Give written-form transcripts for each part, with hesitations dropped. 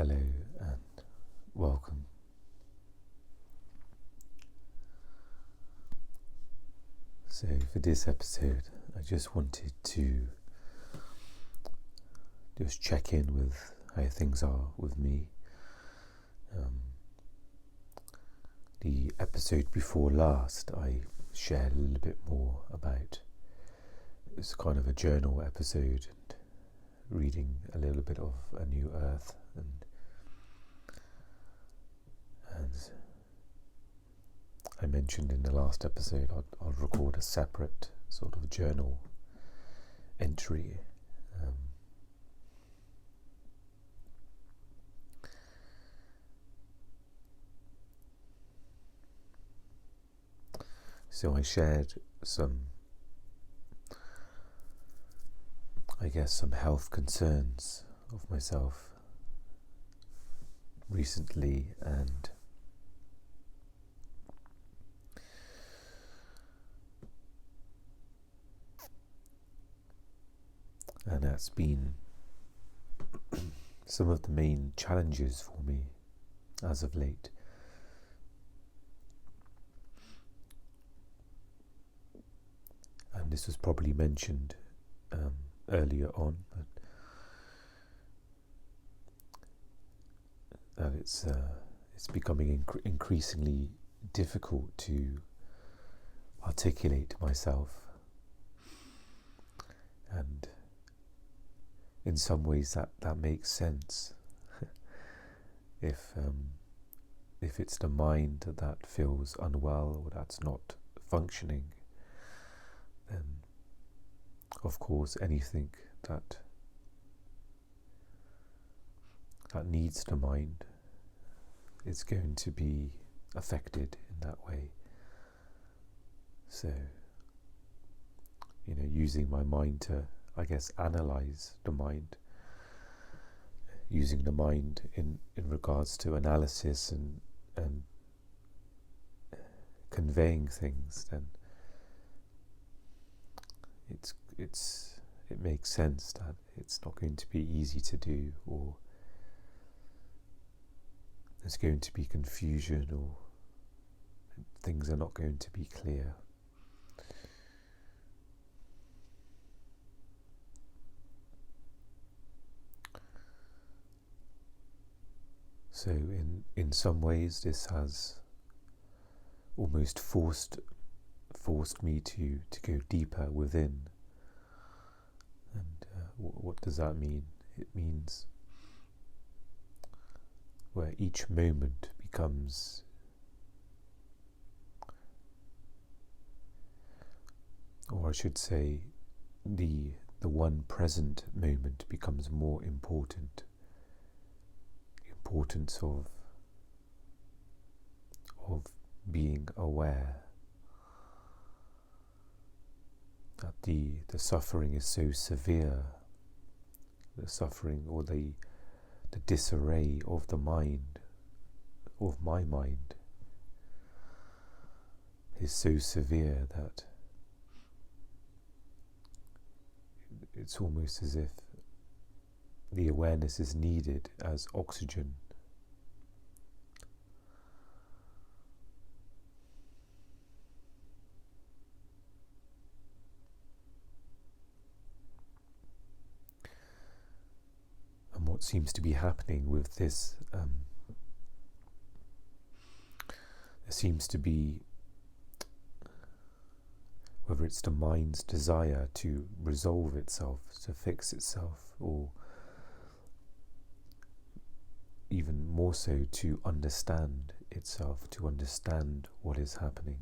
Hello and welcome. So for this episode, I just wanted to just check in with how things are with me. The episode before last, I shared a little bit more about, it was kind of a journal episode and reading a little bit of A New Earth and I mentioned in the last episode I'll record a separate sort of journal entry. So I shared some health concerns of myself recently, and that's been some of the main challenges for me as of late. And this was probably mentioned earlier on, but that it's becoming increasingly difficult to articulate myself, and in some ways that makes sense. If it's the mind that feels unwell or that's not functioning, then of course anything that needs the mind is going to be affected in that way. So, using my mind to, analyze the mind, using the mind in regards to analysis and conveying things, then it makes sense that it's not going to be easy to do, or there's going to be confusion, or things are not going to be clear. So in some ways this has almost forced me to go deeper within. And what does that mean? It means where each moment becomes, or I should say, the one present moment becomes more important. The importance of being aware that the suffering is so severe, the suffering or the disarray of the mind, of my mind, is so severe that it's almost as if the awareness is needed as oxygen. And what seems to be happening with this, there seems to be, whether it's the mind's desire to resolve itself, to fix itself, or even more so to understand itself, to understand what is happening.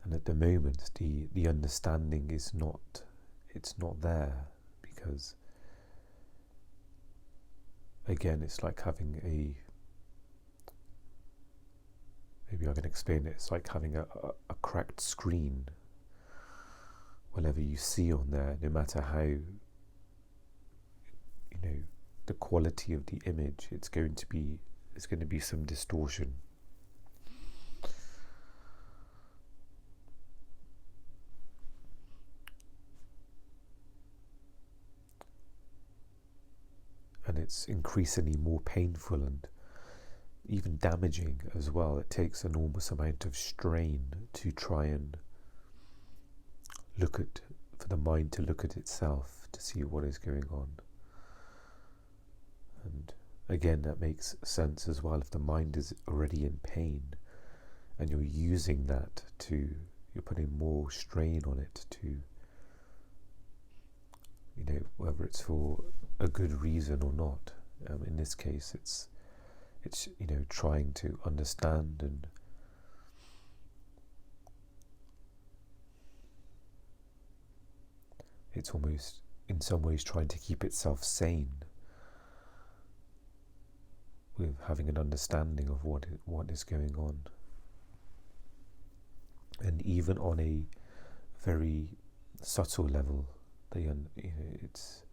And at the moment the understanding is not there, because again it's like having maybe I can explain it, it's like having a cracked screen. Whatever you see on there, no matter how the quality of the image, there's going to be some distortion. and it's increasingly more painful and even damaging as well. It takes an enormous amount of strain to try and for the mind to look at itself, to see what is going on. And again, that makes sense as well. If the mind is already in pain and you're using that you're putting more strain on it to, whether it's for a good reason or not. In this case, it's trying to understand, and it's almost in some ways trying to keep itself sane with having an understanding of what is going on. And even on a very subtle level, it's,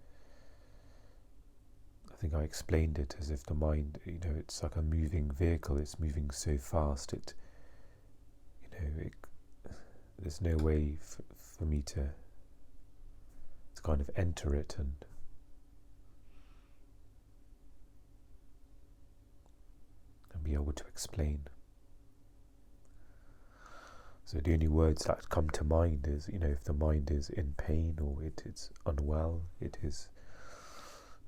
I think I explained it as if the mind, it's like a moving vehicle. It's moving so fast. There's no way for me to kind of enter it and be able to explain. So the only words that come to mind is, if the mind is in pain, or it's unwell, it is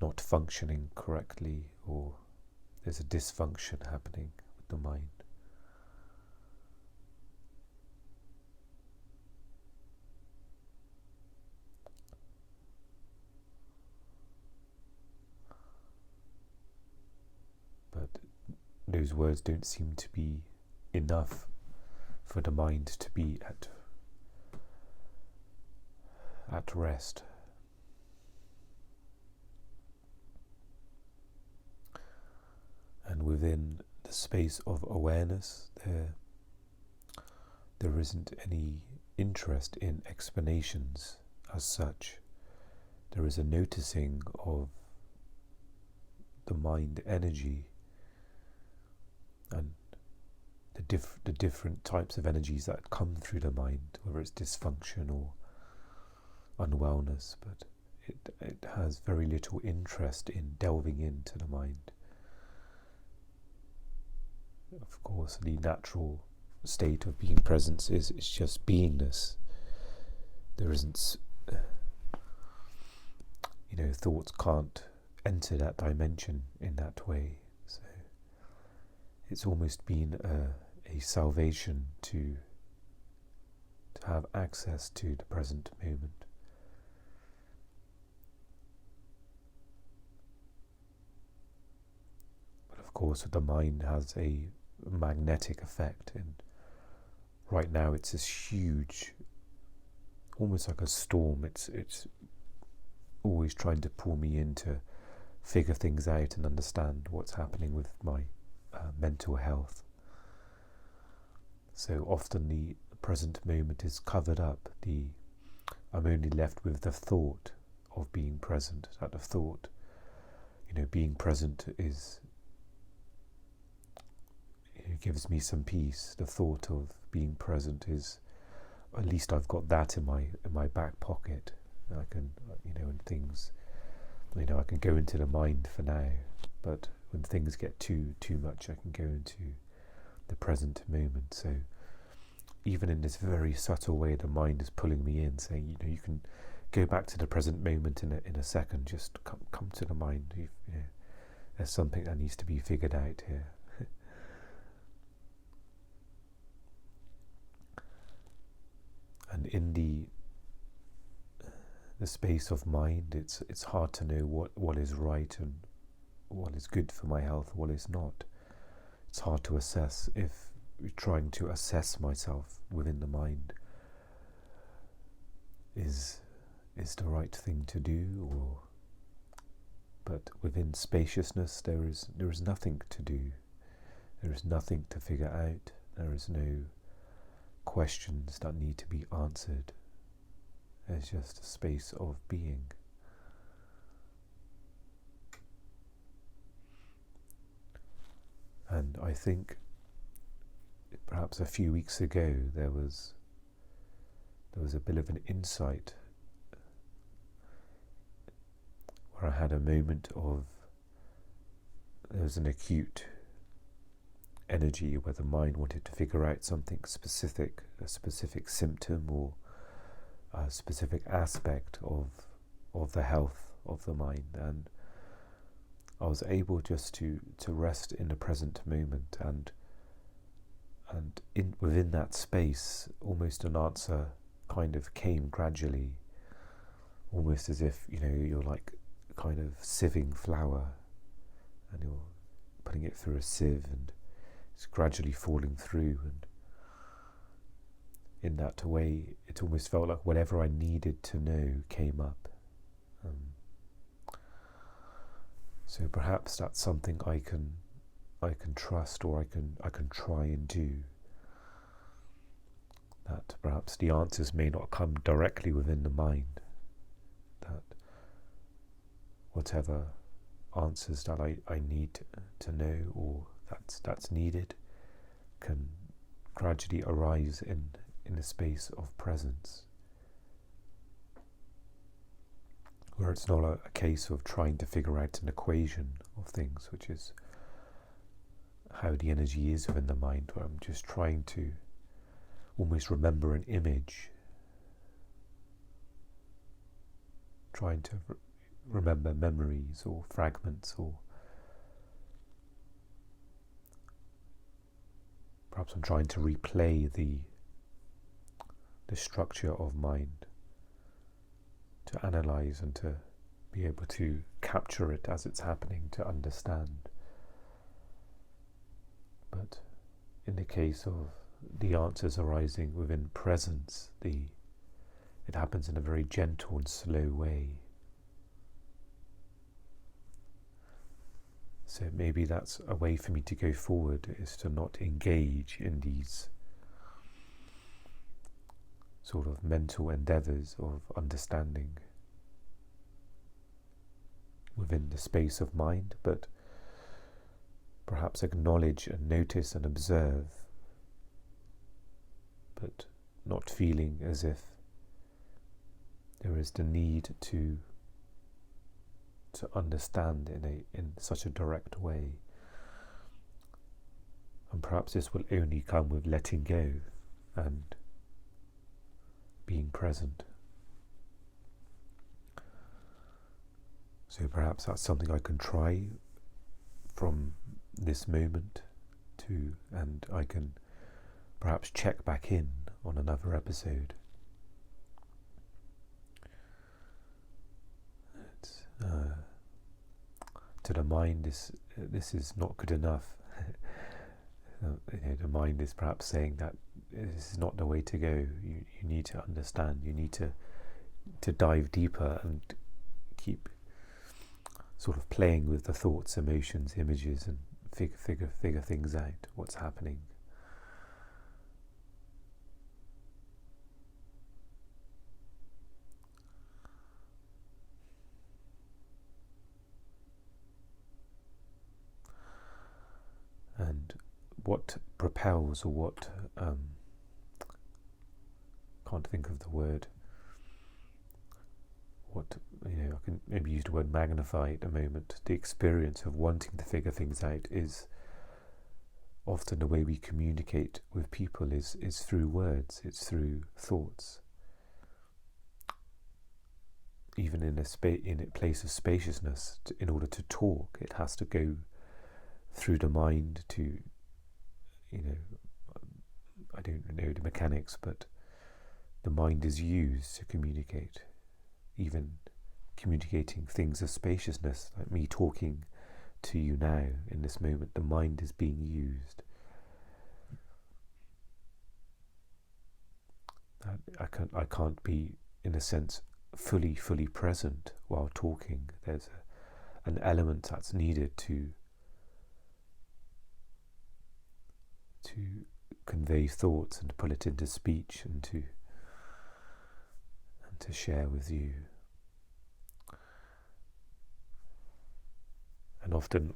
not functioning correctly, or there's a dysfunction happening with the mind. But those words don't seem to be enough for the mind to be at rest. And within the space of awareness, there isn't any interest in explanations as such. There is a noticing of the mind energy and the different types of energies that come through the mind, whether it's dysfunction or unwellness, but it has very little interest in delving into the mind. Of course, the natural state of being presence is just beingness. There isn't, thoughts can't enter that dimension in that way. So it's almost been a salvation to have access to the present moment. But of course, the mind has a magnetic effect, and right now it's this huge, almost like a storm. It's always trying to pull me in to figure things out and understand what's happening with my mental health. So often the present moment is covered up. I'm only left with the thought of being present. That the thought, being present gives me some peace. The thought of being present is, at least I've got that in my back pocket. I can, when things, I can go into the mind for now, but when things get too much, I can go into the present moment. So even in this very subtle way, the mind is pulling me in, saying, you can go back to the present moment in a second. Just come to the mind. There's something that needs to be figured out here. And in the space of mind, it's hard to know what is right and what is good for my health, what is not. It's hard to assess if trying to assess myself within the mind is the right thing to do, but within spaciousness there is nothing to do. There is nothing to figure out. There is no questions that need to be answered. There's just a space of being. And I think perhaps a few weeks ago there was a bit of an insight where I had a moment of there was an acute energy where the mind wanted to figure out something specific, a specific symptom or a specific aspect of the health of the mind, and I was able just to rest in the present moment, and within that space, almost an answer kind of came gradually, almost as if you're like kind of sieving flour, and you're putting it through a sieve, and it's gradually falling through, and in that way, it almost felt like whatever I needed to know came up. So perhaps that's something I can trust, or I can try and do. That perhaps the answers may not come directly within the mind. That whatever answers that I need to know, or that's needed, can gradually arise in the space of presence, where it's not a case of trying to figure out an equation of things, which is how the energy is within the mind, where I'm just trying to almost remember an image, trying to remember memories or fragments, or perhaps I'm trying to replay the structure of mind, to analyze and to be able to capture it as it's happening, to understand. But in the case of the answers arising within presence, it happens in a very gentle and slow way. So maybe that's a way for me to go forward, is to not engage in these sort of mental endeavors of understanding within the space of mind, but perhaps acknowledge and notice and observe, but not feeling as if there is the need to understand in such a direct way. And perhaps this will only come with letting go and being present. So perhaps that's something I can try from this moment to, and I can perhaps check back in on another episode. To the mind, this is not good enough. The mind is perhaps saying that this is not the way to go. You need to understand. You need to dive deeper and keep sort of playing with the thoughts, emotions, images, and figure things out. What's happening? And what propels, or what can't think of the word. What I can maybe use the word magnify at the moment. The experience of wanting to figure things out is often the way we communicate with people is through words. It's through thoughts. Even in a place of spaciousness, in order to talk, it has to go through the mind to, I don't know the mechanics, but the mind is used to communicate. Even communicating things of spaciousness, like me talking to you now in this moment, the mind is being used. I can't be, in a sense, fully present while talking. There's an element that's needed to convey thoughts and to put it into speech and to share with you. And often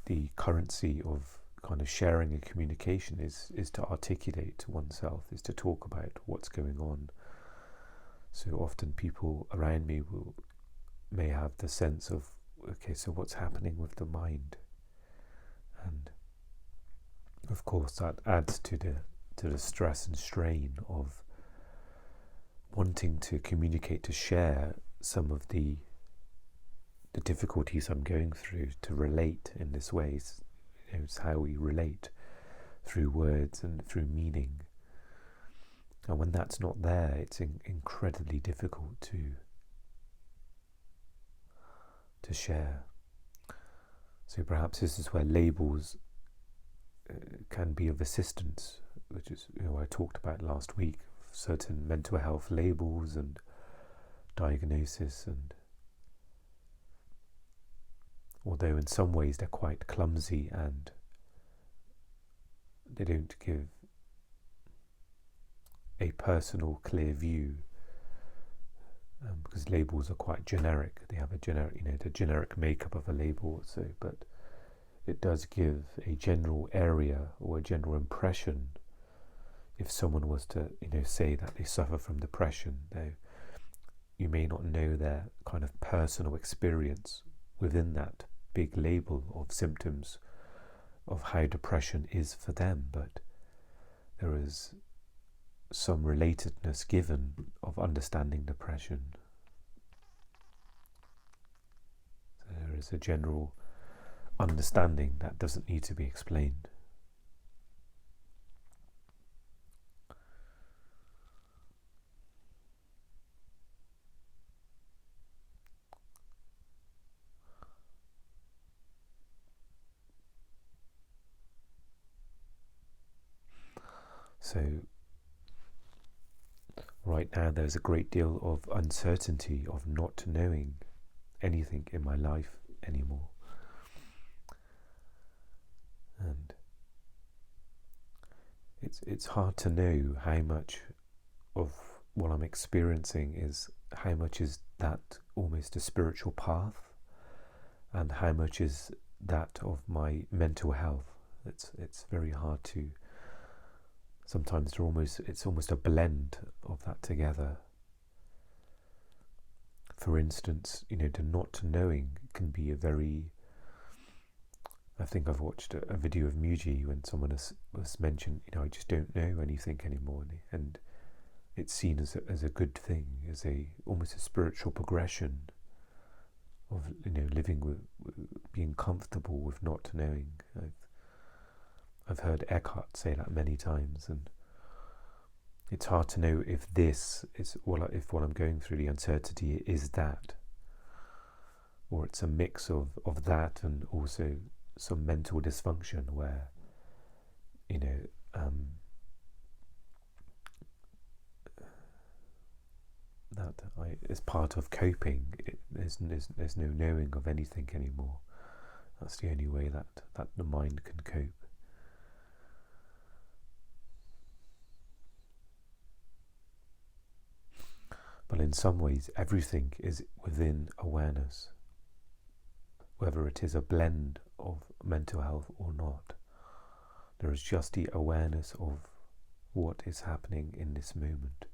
the currency of kind of sharing and communication is to articulate to oneself, is to talk about what's going on. So often people around me may have the sense of okay, so what's happening with the mind? And of course that adds to the stress and strain of wanting to communicate, to share some of the difficulties I'm going through, to relate in this way. It's how we relate, through words and through meaning. And when that's not there, it's incredibly difficult to share. So perhaps this is where labels can be of assistance, which is, I talked about last week, certain mental health labels and diagnosis, and although in some ways they're quite clumsy and they don't give a personal, clear view, because labels are quite generic. They have a generic, the generic makeup of a label. So, but it does give a general area or a general impression. If someone was to, say that they suffer from depression, though you may not know their kind of personal experience within that big label of symptoms of how depression is for them, but there is some relatedness given of understanding depression. So there is a general understanding that doesn't need to be explained. So right now there's a great deal of uncertainty of not knowing anything in my life anymore. And it's hard to know how much of what I'm experiencing is, how much is that almost a spiritual path, and how much is that of my mental health. It's very hard to, sometimes it's almost a blend of that together. For instance, the not knowing can be a very, I think I've watched a video of Mooji when someone was mentioned, I just don't know anything anymore, and it's seen as a good thing, as almost a spiritual progression of living with being comfortable with not knowing. I've heard Eckhart say that many times, and it's hard to know if this is if what I'm going through, the uncertainty, is that, or it's a mix of that and also some mental dysfunction where that as part of coping, there's no knowing of anything anymore. That's the only way that the mind can cope. But in some ways, everything is within awareness, whether it is a blend of mental health or not. There is just the awareness of what is happening in this moment.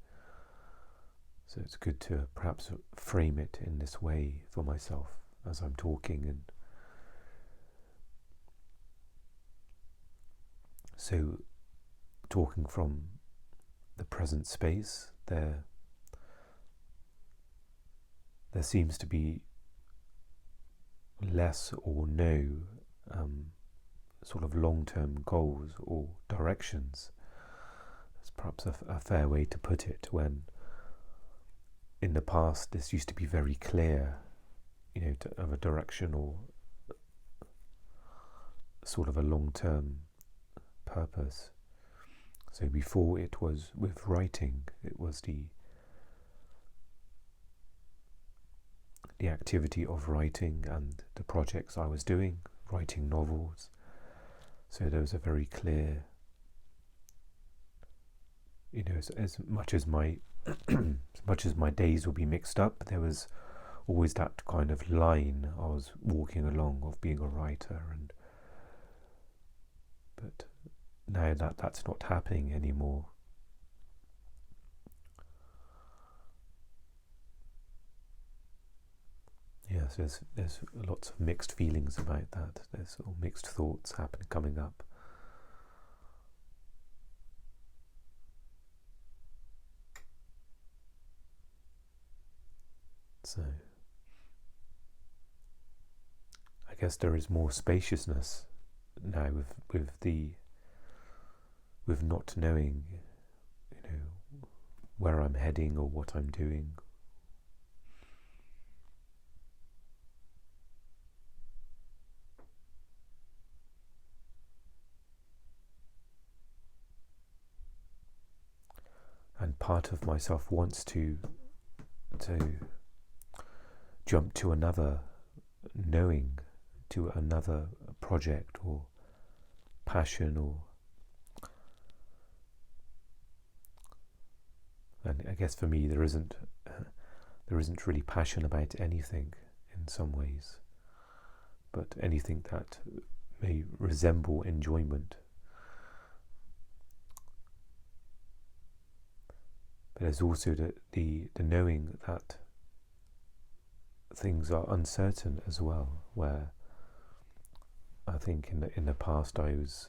So it's good to perhaps frame it in this way for myself as I'm talking. And so, talking from the present space, there seems to be less or no sort of long-term goals or directions. It's perhaps a fair way to put it, when in the past this used to be very clear, of a direction or sort of a long-term purpose. So before, it was with writing, it was the activity of writing and the projects I was doing, writing novels. So there was a very clear, as much as my days will be mixed up, there was always that kind of line I was walking along of being a writer. But now that's not happening anymore. Yeah, so there's lots of mixed feelings about that. There's all mixed thoughts coming up. So I guess there is more spaciousness now with not knowing, where I'm heading or what I'm doing. And part of myself wants to jump to another knowing, to another project or passion, and I guess for me there isn't really passion about anything in some ways, but anything that may resemble enjoyment. But there's also the knowing that things are uncertain as well, where I think in the past I was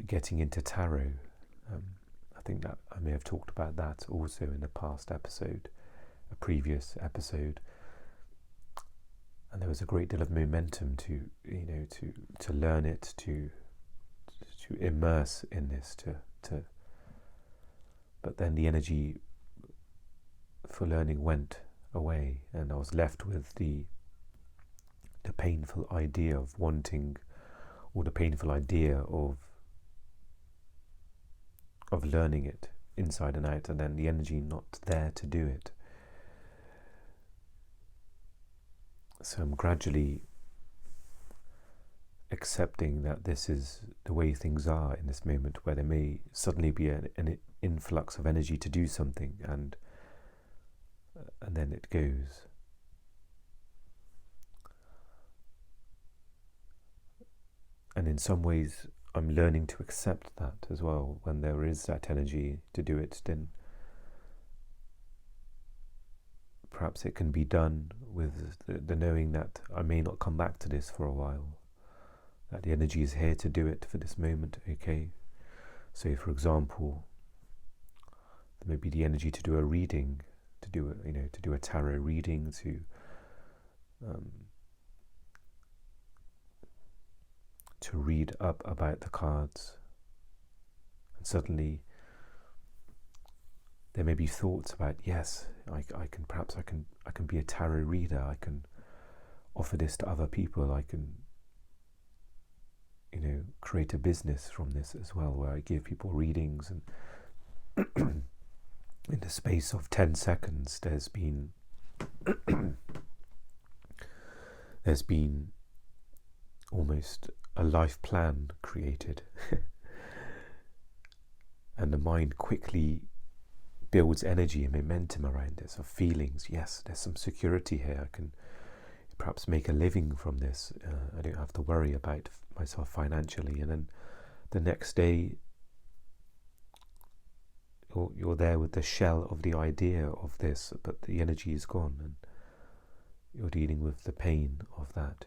getting into tarot. I think that I may have talked about that also in a past episode, a previous episode, and there was a great deal of momentum to learn it, to immerse in this, but then the energy for learning went away, and I was left with the painful idea of wanting, or the painful idea of learning it inside and out, and then the energy not there to do it. So I'm gradually accepting that this is the way things are in this moment, where there may suddenly be an influx of energy to do something, and then it goes. And in some ways I'm learning to accept that as well. When there is that energy to do it, then perhaps it can be done with the knowing that I may not come back to this for a while, that the energy is here to do it for this moment. Okay, so for example, there may be the energy to do a reading, to do a tarot reading, to read up about the cards, and suddenly there may be thoughts about, yes, I can be a tarot reader, I can offer this to other people, I can create a business from this as well, where I give people readings, and in the space of 10 seconds there's been almost a life plan created. And the mind quickly builds energy and momentum around this, of feelings. Yes, there's some security here, I can perhaps make a living from this, I don't have to worry about myself financially. And then the next day you're there with the shell of the idea of this, but the energy is gone, and you're dealing with the pain of that.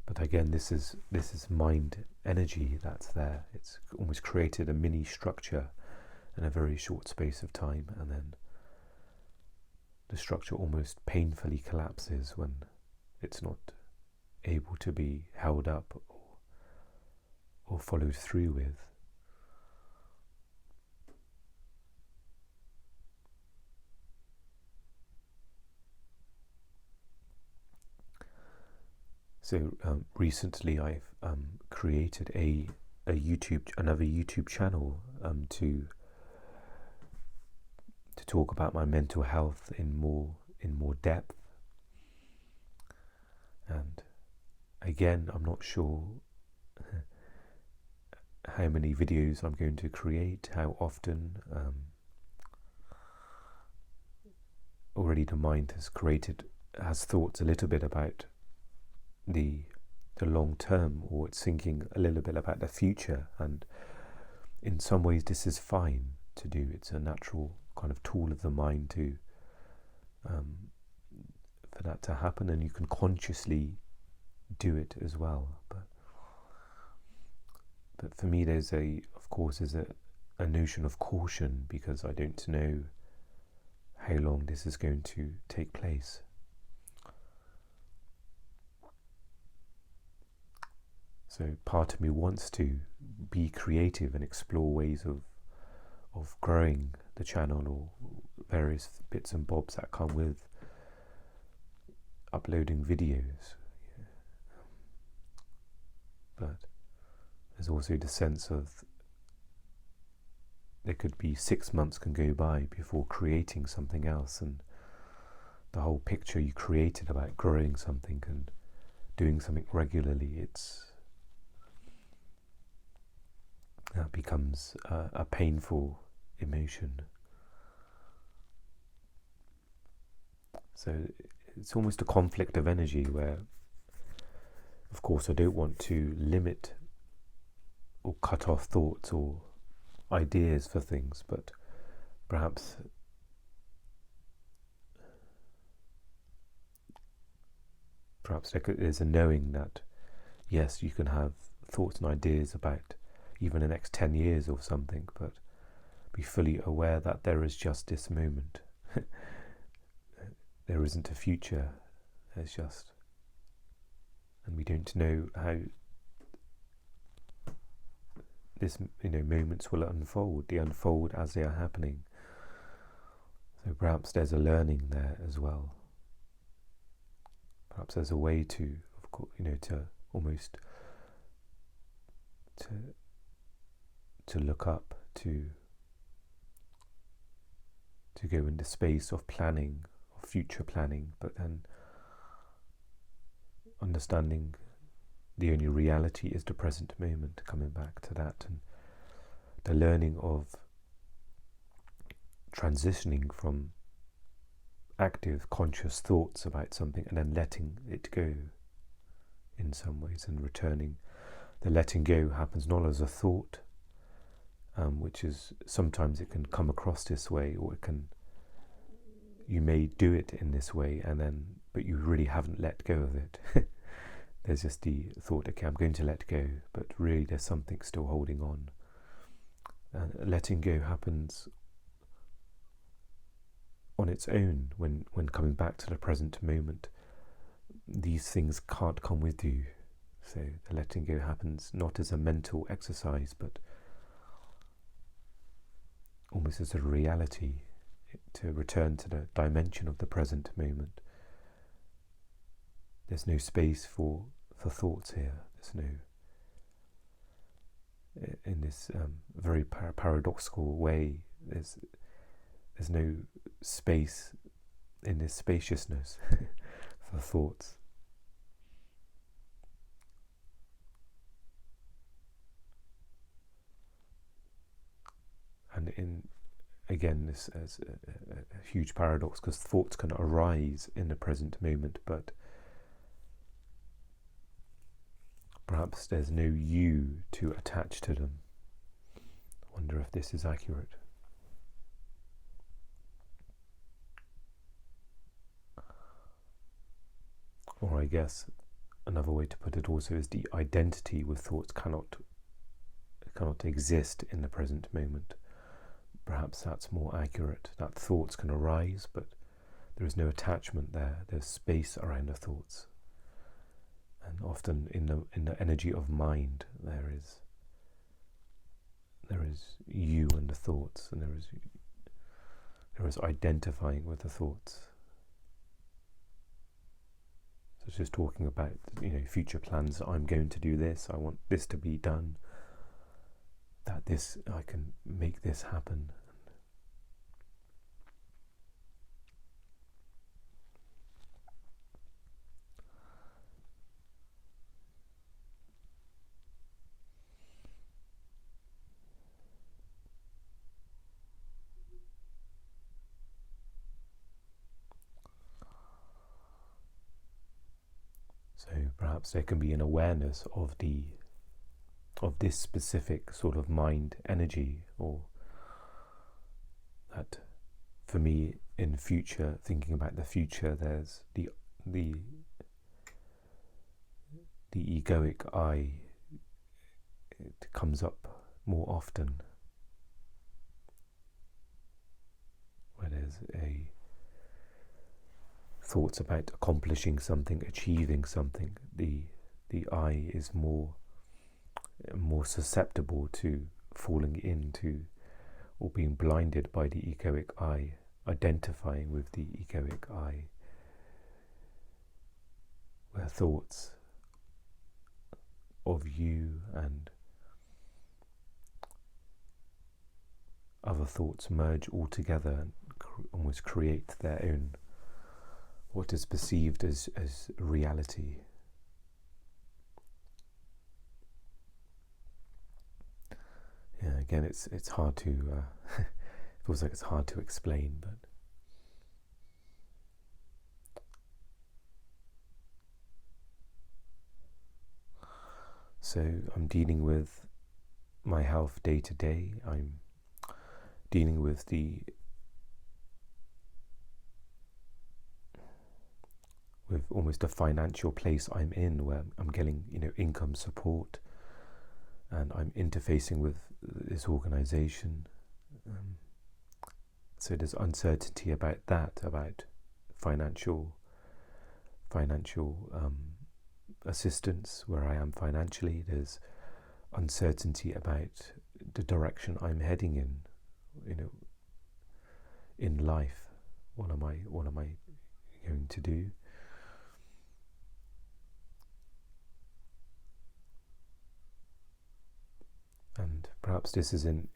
But again, this is mind energy that's there. It's almost created a mini structure in a very short space of time, and then the structure almost painfully collapses when it's not able to be held up or followed through with. So recently I've created another YouTube channel to talk about my mental health in more depth. And again, I'm not sure how many videos I'm going to create, how often. Already the mind has thoughts a little bit about the the long term, or it's thinking a little bit about the future. And in some ways this is fine to do. It's a natural kind of tool of the mind to for that to happen, and you can consciously do it as well. But for me, there's a notion of caution, because I don't know how long this is going to take place. So part of me wants to be creative and explore ways of growing the channel, or various bits and bobs that come with uploading videos. But there's also the sense of there could be 6 months can go by before creating something else, and the whole picture you created about growing something and doing something regularly, that becomes a painful emotion. So it's almost a conflict of energy where, of course, I don't want to limit or cut off thoughts or ideas for things, but perhaps there's a knowing that, yes, you can have thoughts and ideas about even the next 10 years or something, but be fully aware that there is just this moment. There isn't a future, there's just, and we don't know how this, moments will unfold. They unfold as they are happening. So perhaps there's a learning there as well. Perhaps there's a way to, of course, to almost to look up, to go into space of planning, of future planning, but then understanding the only reality is the present moment, coming back to that, and the learning of transitioning from active conscious thoughts about something and then letting it go in some ways, and returning. The letting go happens not as a thought, which is sometimes it can come across this way, or you may do it in this way, but you really haven't let go of it. There's just the thought, okay, I'm going to let go, but really there's something still holding on. And letting go happens on its own when coming back to the present moment. These things can't come with you. So the letting go happens not as a mental exercise, but almost as a reality, to return to the dimension of the present moment. There's no space for thoughts here. There's no, in this very paradoxical way, there's no space in this spaciousness for thoughts. And again, this is a huge paradox, because thoughts can arise in the present moment, but perhaps there's no you to attach to them. I wonder if this is accurate. Or I guess another way to put it also is the identity with thoughts cannot exist in the present moment. Perhaps that's more accurate, that thoughts can arise, but there is no attachment there. There's space around the thoughts. And often in the energy of mind, there is you and the thoughts, and there is identifying with the thoughts. So it's just talking about future plans. I'm going to do this. I want this to be done. I can make this happen. So perhaps there can be an awareness of this specific sort of mind energy, or that for me in future, thinking about the future, there's the egoic I. It comes up more often, where there's a thoughts about accomplishing something, achieving something. The I is more susceptible to falling into or being blinded by the egoic I, identifying with the egoic I, where thoughts of you and other thoughts merge all together and almost create their own, what is perceived as reality. Yeah, again, it's hard to, it feels like it's hard to explain, but so I'm dealing with my health day to day. I'm dealing with almost a financial place I'm in, where I'm getting, income support, and I'm interfacing with this organization. So there's uncertainty about that, about financial assistance, where I am financially. There's uncertainty about the direction I'm heading in, in life. What am I going to do? And perhaps this is in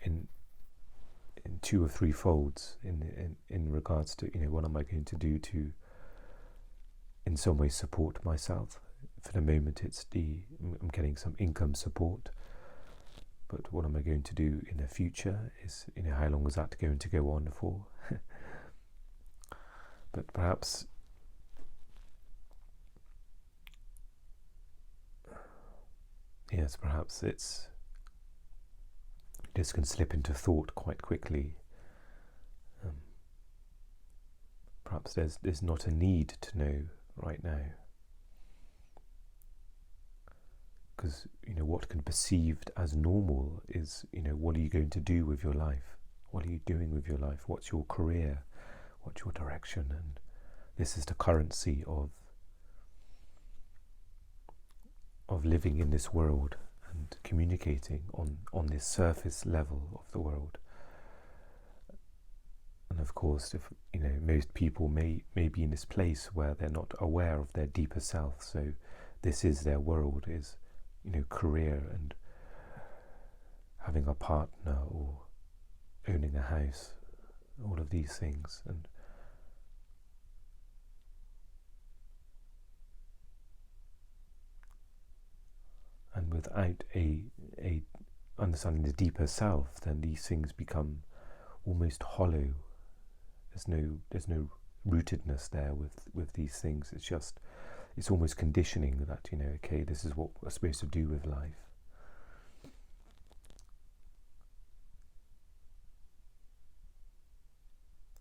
two or three folds in regards to, what am I going to do to in some way support myself. For the moment I'm getting some income support, but what am I going to do in the future is, how long is that going to go on for? But perhaps this can slip into thought quite quickly. Perhaps there's not a need to know right now, because what can be perceived as normal is, what are you going to do with your life? What are you doing with your life? What's your career? What's your direction? And this is the currency of living in this world and communicating on this surface level of the world. And of course, if most people may be in this place where they're not aware of their deeper self, so this is their world, is career and having a partner or owning a house, all of these things. And without a understanding the deeper self, then these things become almost hollow. There's no rootedness there with these things. It's almost conditioning that, okay, this is what we're supposed to do with life.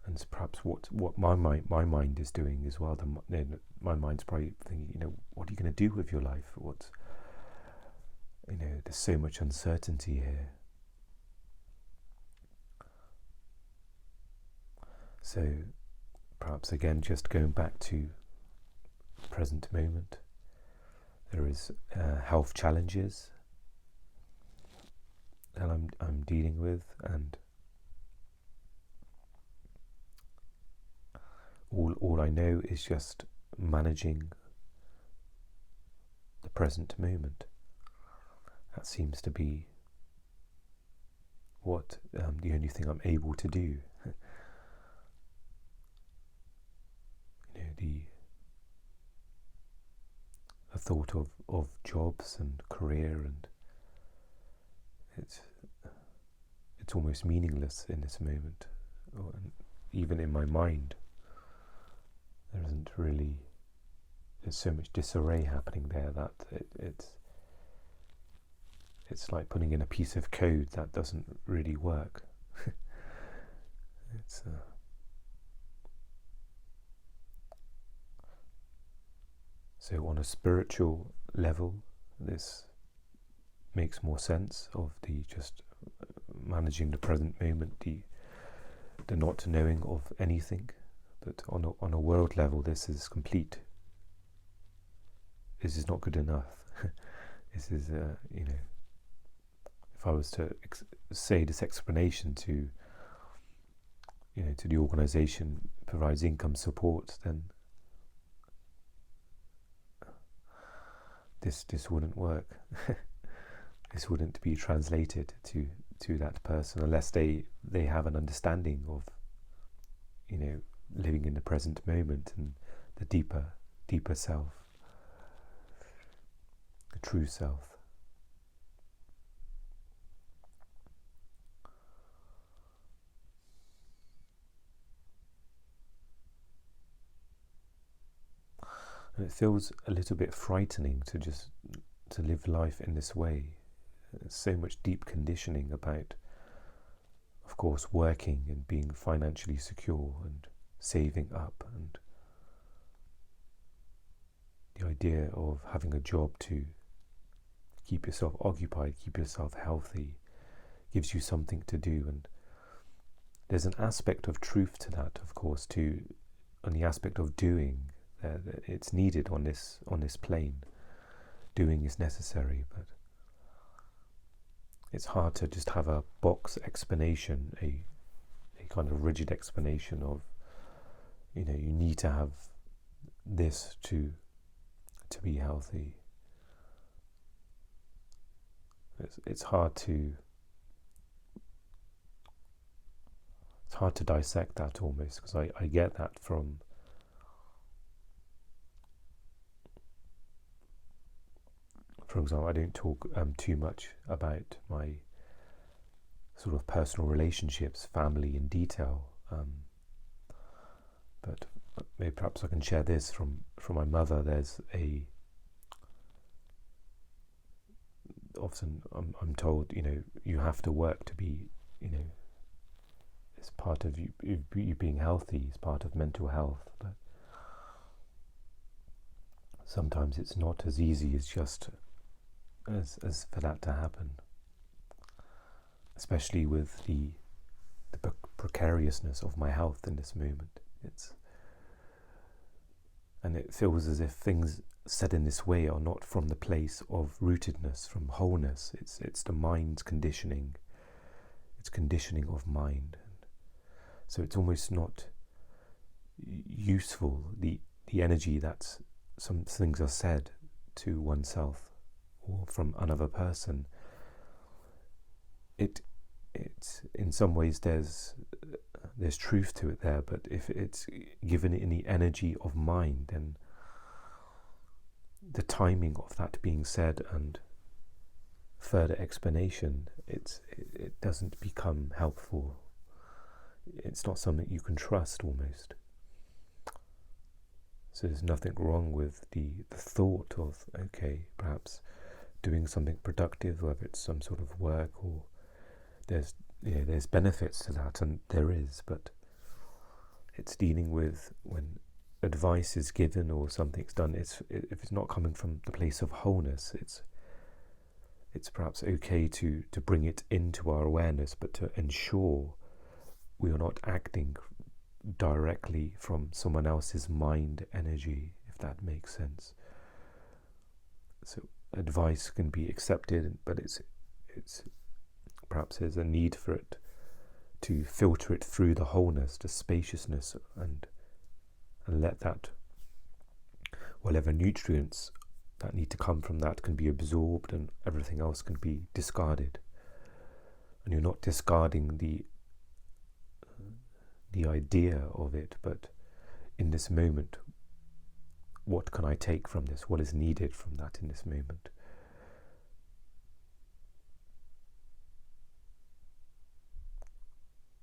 And it's perhaps what my mind is doing as well. My mind's probably thinking, what are you going to do with your life? There's so much uncertainty here. So perhaps again, just going back to present moment, there is health challenges that I'm dealing with, and all I know is just managing the present moment. That seems to be what the only thing I'm able to do. The thought of jobs and career, and it's almost meaningless in this moment. And even in my mind, there's there's so much disarray happening there that it's like putting in a piece of code that doesn't really work. It's so on a spiritual level, this makes more sense of the just managing the present moment, the not knowing of anything. But on a world level, this is complete. This is not good enough. This is, if I was to say this explanation to, to the organisation provides income support, then this wouldn't work. This wouldn't be translated to that person unless they have an understanding of, living in the present moment and the deeper self, the true self. And it feels a little bit frightening to live life in this way. There's so much deep conditioning about, of course, working and being financially secure and saving up, and the idea of having a job to keep yourself occupied, keep yourself healthy, gives you something to do. And there's an aspect of truth to that, of course, on the aspect of doing. It's needed on this plane. Doing is necessary, but it's hard to just have a box explanation, a kind of rigid explanation of, you need to have this to be healthy. It's hard to dissect that almost, because I get that from, for example, I don't talk too much about my sort of personal relationships, family in detail, but maybe perhaps I can share this from my mother. There's often I'm told, you have to work to be, it's part of you being healthy, it's part of mental health, but sometimes it's not as easy as just as for that to happen, especially with the precariousness of my health in this moment. And it feels as if things said in this way are not from the place of rootedness, from wholeness. It's the mind's conditioning. It's conditioning of mind. And so it's almost not useful, the energy that some things are said to oneself or from another person. It's in some ways there's truth to it there, but if it's given in the energy of mind, then the timing of that being said and further explanation, it doesn't become helpful. It's not something you can trust almost. So there's nothing wrong with the thought of, okay, perhaps doing something productive, whether it's some sort of work, or there's benefits to that, and there is, but it's dealing with when advice is given or something's done, if it's not coming from the place of wholeness, it's perhaps okay to bring it into our awareness, but to ensure we are not acting directly from someone else's mind energy, if that makes sense. So advice can be accepted, but it's perhaps there's a need for it to filter it through the wholeness, the spaciousness, and let that, whatever nutrients that need to come from that can be absorbed, and everything else can be discarded. And you're not discarding the idea of it, but in this moment, what can I take from this? What is needed from that in this moment?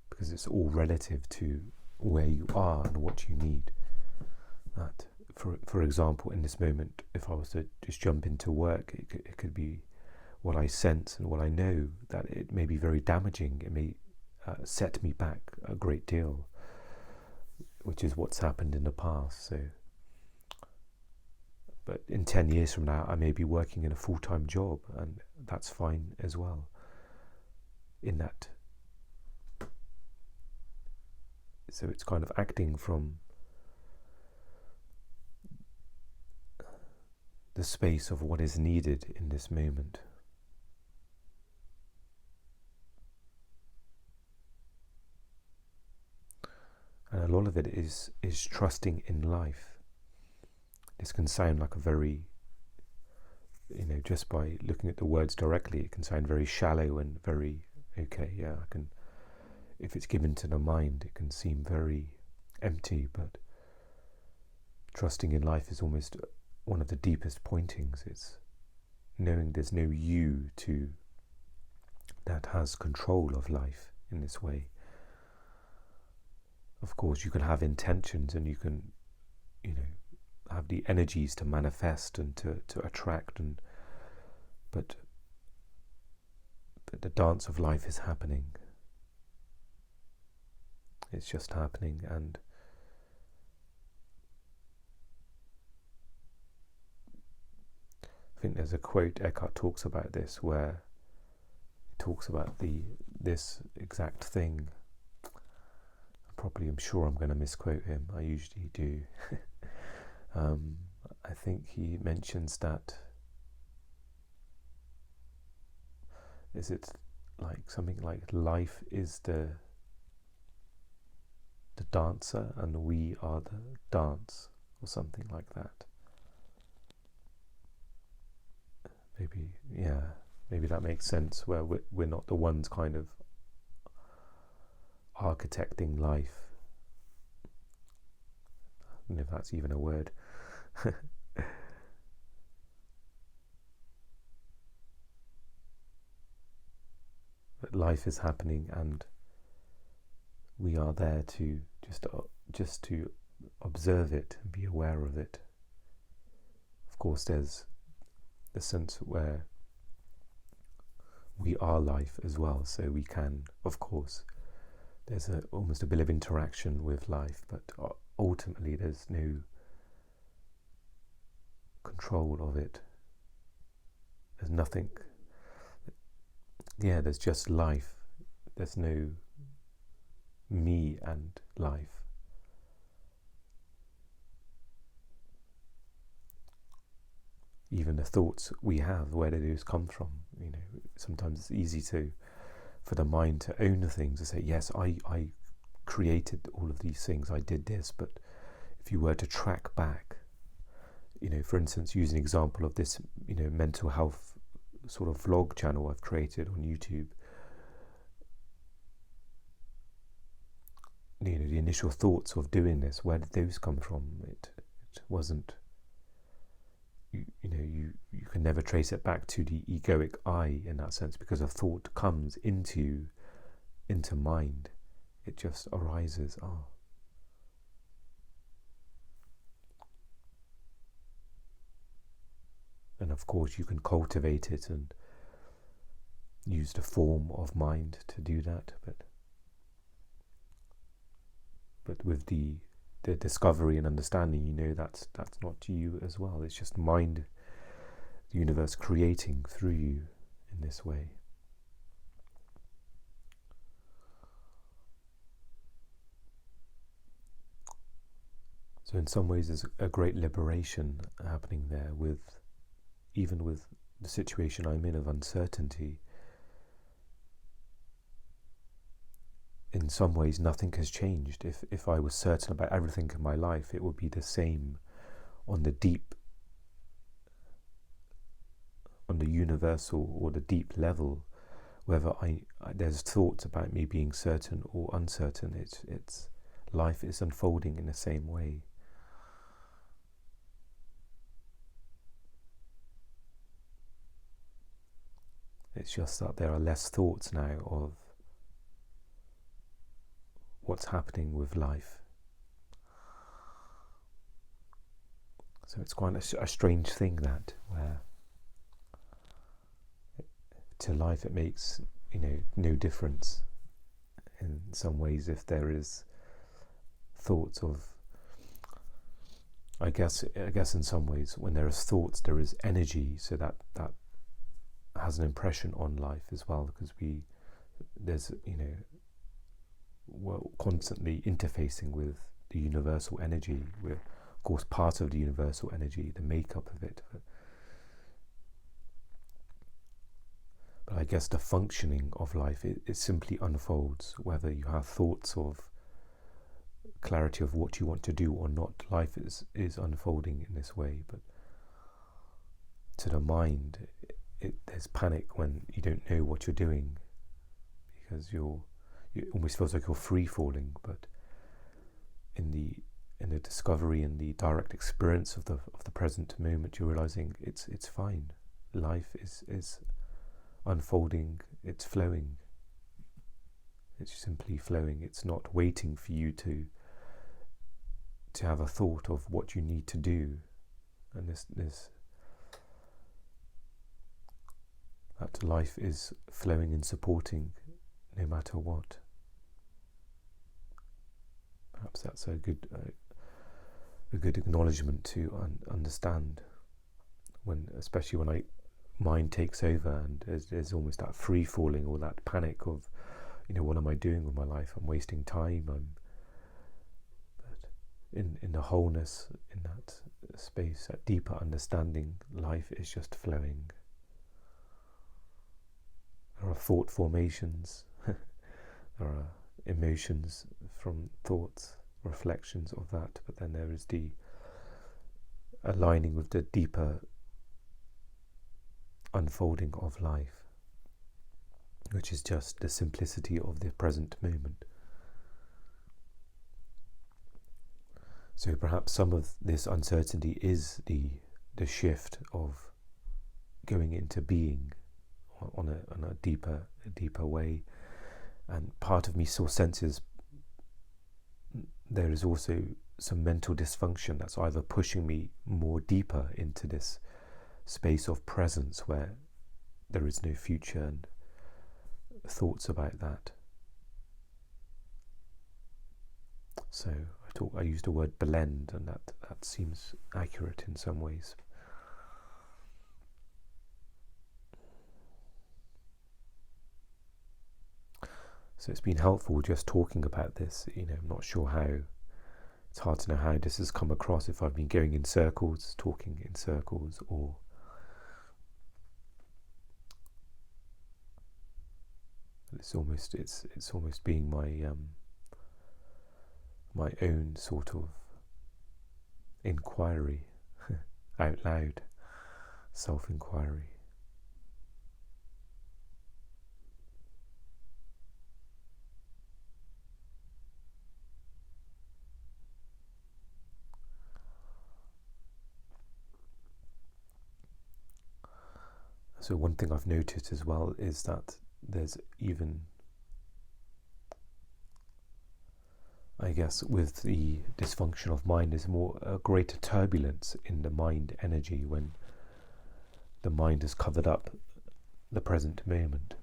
Because it's all relative to where you are and what you need. That for example, in this moment, if I was to just jump into work, it could be what I sense and what I know, that it may be very damaging. It may set me back a great deal, which is what's happened in the past. So, but in 10 years from now, I may be working in a full-time job, and that's fine as well. In that, so it's kind of acting from the space of what is needed in this moment. And a lot of it is trusting in life. This can sound like a very, just by looking at the words directly, it can sound very shallow and very, okay, yeah, I can, if it's given to the mind, it can seem very empty, but trusting in life is almost one of the deepest pointings. It's knowing there's no you that has control of life in this way. Of course, you can have intentions, and you can, have the energies to manifest and to attract, but the dance of life is happening. It's just happening, and I think there's a quote, Eckhart talks about this, where he talks about this exact thing. I'm sure I'm going to misquote him. I usually do. I think he mentions that, is it like something like life is the dancer and we are the dance, or something like that. Maybe that makes sense, where we're not the ones kind of architecting life. I don't know if that's even a word. But life is happening, and we are there to just to observe it and be aware of it. Of course, there's the sense where we are life as well, so we can, of course, there's almost a bit of interaction with life, but ultimately there's no control of it. There's nothing. There's just life. There's no me and life. Even the thoughts we have, where do those come from? Sometimes it's easy for the mind to own the things, to say, yes, I created all of these things, I did this. But if you were to track back, for instance, use an example of this, mental health sort of vlog channel I've created on YouTube. The initial thoughts of doing this, where did those come from? It wasn't, you can never trace it back to the egoic I in that sense, because a thought comes into mind. It just arises. And of course you can cultivate it and use the form of mind to do that, but with the discovery and understanding, that's not you as well. It's just mind, the universe creating through you in this way. So in some ways there's a great liberation happening there, even with the situation I'm in of uncertainty. In some ways nothing has changed. If I was certain about everything in my life, it would be the same on the universal or the deep level. Whether there's thoughts about me being certain or uncertain, it's life is unfolding in the same way. It's just that there are less thoughts now of what's happening with life. So it's quite a strange thing that, where to life it makes, no difference in some ways if there is thoughts of, I guess in some ways when there is thoughts there is energy, so that has an impression on life as well, because we're constantly interfacing with the universal energy. We're of course part of the universal energy, the makeup of it, but I guess the functioning of life, it simply unfolds whether you have thoughts of clarity of what you want to do or not. Life is unfolding in this way, but to the mind there's panic when you don't know what you're doing, because it almost feels like you're free falling. But in the discovery and the direct experience of the present moment, you're realizing it's fine. Life is unfolding, it's flowing, it's simply flowing. It's not waiting for you to have a thought of what you need to do. And this that life is flowing and supporting no matter what. Perhaps that's a good acknowledgement to understand, especially when mind takes over and there's almost that free falling or that panic of, what am I doing with my life? I'm wasting time. But in the wholeness, in that space, that deeper understanding, life is just flowing. There are thought formations, there are emotions from thoughts, reflections of that, but then there is the aligning with the deeper unfolding of life, which is just the simplicity of the present moment. So perhaps some of this uncertainty is the shift of going into being on a deeper way. And part of me still senses there is also some mental dysfunction that's either pushing me more deeper into this space of presence where there is no future and thoughts about that. So I used the word blend, and that seems accurate in some ways. So it's been helpful just talking about this. I'm not sure how, it's hard to know how this has come across, if I've been going in circles, talking in circles, or it's almost being my own sort of inquiry out loud, self-inquiry. So one thing I've noticed as well is that there's even, I guess, with the dysfunction of mind, there's a greater turbulence in the mind energy when the mind has covered up the present moment.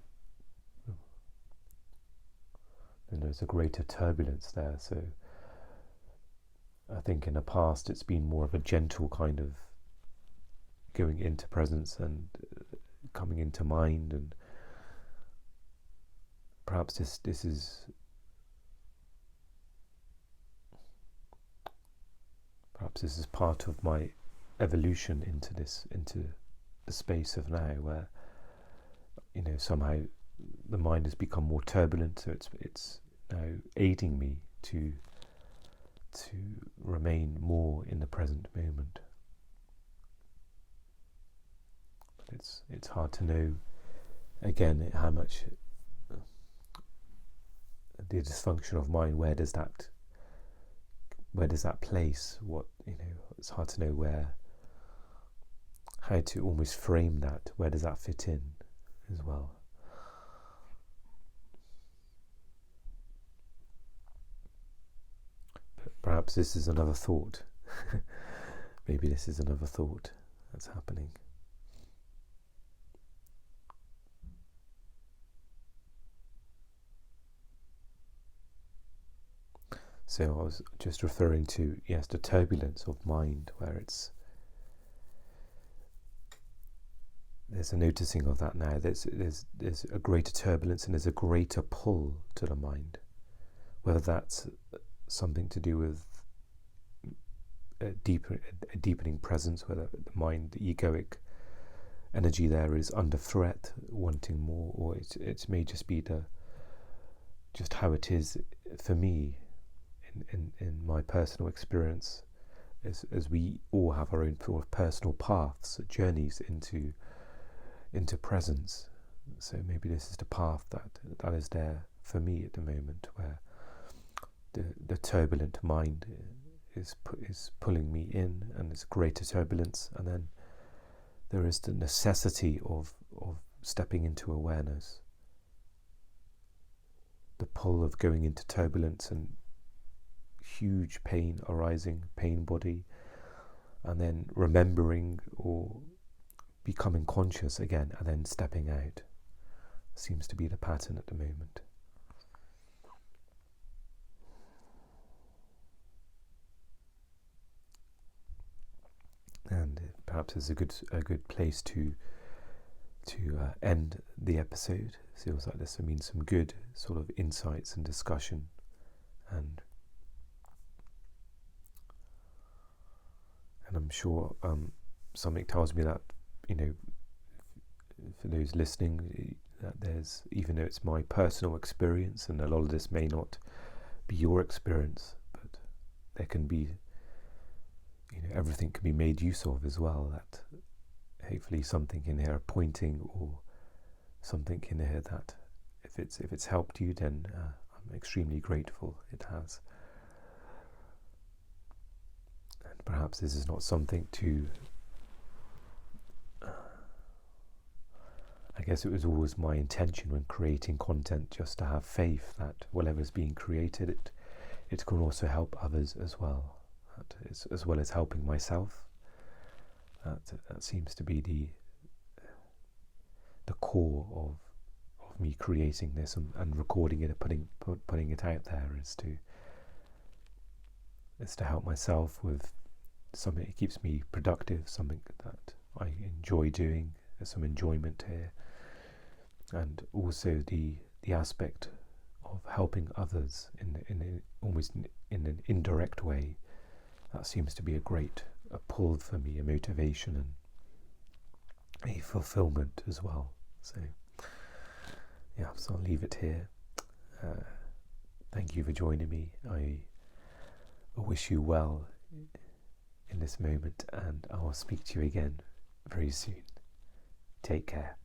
And there's a greater turbulence there. So I think in the past it's been more of a gentle kind of going into presence and coming into mind, and perhaps this is part of my evolution into the space of now, where somehow the mind has become more turbulent, so it's now aiding me to remain more in the present moment. But it's hard to know again how much the dysfunction of mind, where does that place, what it's hard to know how to almost frame that, where does that fit in as well. But perhaps this is another thought Maybe this is another thought that's happening. So I was just referring to, yes, the turbulence of mind, where there's a noticing of that now. There's a greater turbulence and there's a greater pull to the mind, whether that's something to do with a deepening presence, whether the mind, the egoic energy there is under threat, wanting more, or it may just be just how it is for me in my personal experience, as we all have our own sort of personal paths, journeys into presence. So maybe this is the path that is there for me at the moment, where the turbulent mind is pulling me in, and it's greater turbulence, and then there is the necessity of stepping into awareness, the pull of going into turbulence and huge pain arising, pain body, and then remembering or becoming conscious again, and then stepping out. Seems to be the pattern at the moment. And perhaps it's a good place to end the episode. It feels like this. I mean, some good sort of insights and discussion, and I'm sure something tells me that, for those listening, that there's, even though it's my personal experience, and a lot of this may not be your experience, but there can be, everything can be made use of as well. That hopefully something in here pointing, or something in here that if it's helped you, then I'm extremely grateful it has. And perhaps this is not something to, I guess it was always my intention when creating content, just to have faith that whatever's being created, it can also help others as well. As well as helping myself. That seems to be the core of me creating this and recording it and putting it out there, is to help myself with something that keeps me productive, something that I enjoy doing. There's some enjoyment here, and also the aspect of helping others in almost in an indirect way. That seems to be a pull for me, a motivation and a fulfillment as well. So I'll leave it here. Thank you for joining me. I wish you well in this moment, and I will speak to you again very soon. Take care.